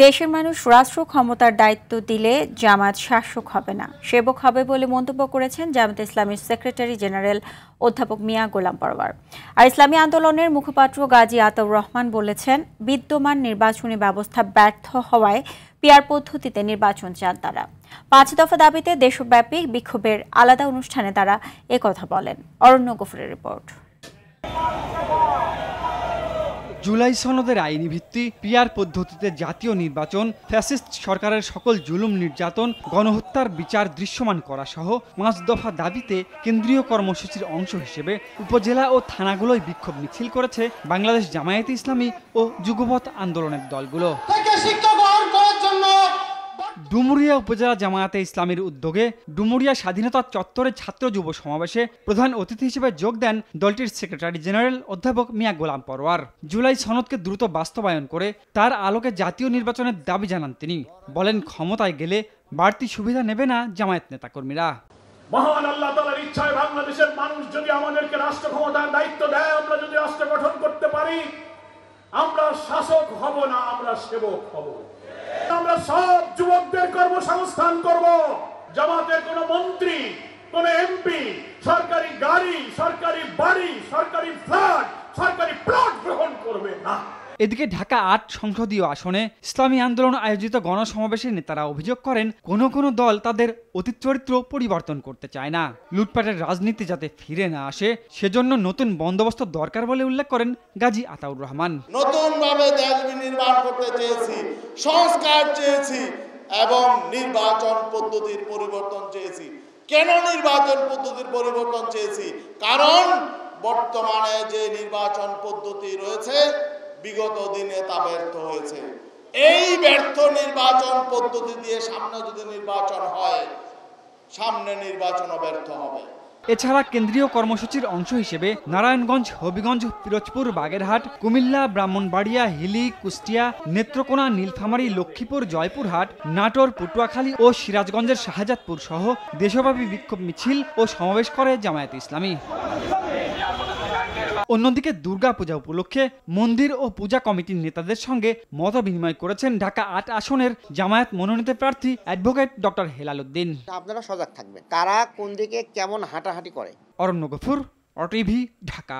দেশের মানুষ রাষ্ট্র ক্ষমতার দায়িত্ব দিলে জামাত শাসক হবে না, সেবক হবে বলে মন্তব্য করেছেন জামায়াতে ইসলামীর সেক্রেটারি জেনারেল অধ্যাপক মিয়া গোলাম পরোয়ার। আর ইসলামী আন্দোলনের মুখপাত্র গাজী আতাউর রহমান বলেছেন, বিদ্যমান নির্বাচনী ব্যবস্থা ব্যর্থ হওয়ায় পিআর পদ্ধতিতে নির্বাচন চান তারা। ৫ দফা দাবিতে দেশব্যাপী বিক্ষোভের আলাদা অনুষ্ঠানে তারা একথা বলেন। অরণ্য গফুরের রিপোর্ট। জুলাই সনদের আইনি ভিত্তি, পিআর পদ্ধতিতে জাতীয় নির্বাচন, ফ্যাসিস্ট সরকারের সকল জুলুম নির্যাতন, গণহত্যার বিচার দৃশ্যমান করা সহ ৫ দফা দাবিতে কেন্দ্রীয় কর্মসূচির অংশ হিসেবে উপজেলা ও থানাগুলোয় বিক্ষোভ মিছিল করেছে বাংলাদেশ জামায়াতে ইসলামী ও যুগপৎ আন্দোলনের দলগুলো। ডুমুরিয়া উপজেলা জামায়াতে ইসলামীর উদ্যোগে ডুমুরিয়া স্বাধীনতা চত্বরে ছাত্র যুব সমাবেশে প্রধান অতিথি হিসেবে যোগ দেন দলটির সেক্রেটারি জেনারেল অধ্যাপক মিয়া গোলাম পরোয়ার। জুলাই সনদকে দ্রুত বাস্তবায়ন করে তার আলোকে জাতীয় নির্বাচনের দাবি জানান তিনি। বলেন, ক্ষমতায় গেলে বাড়তি সুবিধা নেবে না জামায়াত নেতাকর্মীরা। মহান আল্লাহ তাআলার ইচ্ছায় বাংলাদেশের মানুষ যদি আমাদেরকে রাষ্ট্র ক্ষমতার দায়িত্ব দেয়, আমরা যদি রাষ্ট্র গঠন করতে পারি, আমরা শাসক হব না, আমরা সেবক হব। আমরা সব যুবকদের কর্মসংস্থান করব। জামাতের কোন মন্ত্রী, কোন এমপি সরকারি গাড়ি, সরকারি বাড়ি, সরকারি ফ্ল্যাট, সরকারি প্লট গ্রহণ করবে না। এদিকে ঢাকা ৮ সংসদীয় আসনে ইসলামী আন্দোলন আয়োজিত গণসমাবেশে নেতারা অভিযোগ করেন, কোন দল তাদের অতীত চরিত্র পরিবর্তন করতে চায় না। লুটপাটের রাজনীতি যাতে ফিরে না আসে, সেজন্য নতুন বন্দোবস্ত দরকার বলে উল্লেখ করেন গাজী আতাউর রহমান। নতুনভাবে দেশ নির্মাণ করতে চেয়েছি, সংস্কার চেয়েছি এবং নির্বাচন পদ্ধতির পরিবর্তন চেয়েছি। কেন নির্বাচন পদ্ধতির পরিবর্তন চেয়েছি? কারণ বর্তমানে যে নির্বাচন পদ্ধতি রয়েছে, বিগত দিনে তা ব্যর্থ হয়েছে। এই ব্যর্থ নির্বাচন পদ্ধতি দিয়ে সামনে যদি নির্বাচন হয়, সামনে নির্বাচনও ব্যর্থ হবে। এছাড়া কেন্দ্রীয় কর্মসূচির অংশ হিসেবে নারায়ণগঞ্জ, হবিগঞ্জ, পিরোজপুর, বাগেরহাট, কুমিল্লা, ব্রাহ্মণবাড়িয়া, হিলি, কুষ্টিয়া, নেত্রকোনা, নীলফামারী, লক্ষ্মীপুর, জয়পুরহাট, নাটোর, পটুয়াখালী ও সিরাজগঞ্জের শাহজাদপুর সহ দেশব্যাপী বিক্ষোভ মিছিল ও সমাবেশ করে জামায়াতে ইসলামী। অন্যদিকে দুর্গাপূজা উপলক্ষে মন্দির ও পূজা কমিটির নেতাদের সঙ্গে মত বিনিময় করেছেন ঢাকা ৮ আসনের জামায়াত মনোনীত প্রার্থী অ্যাডভোকেট ডক্টর হেলাল উদ্দিন। আপনারা সজাগ থাকবেন, কারা কোন দিকে কেমন হাঁটাহাঁটি করে। অরণ্য গফুর, অটিভি, ঢাকা।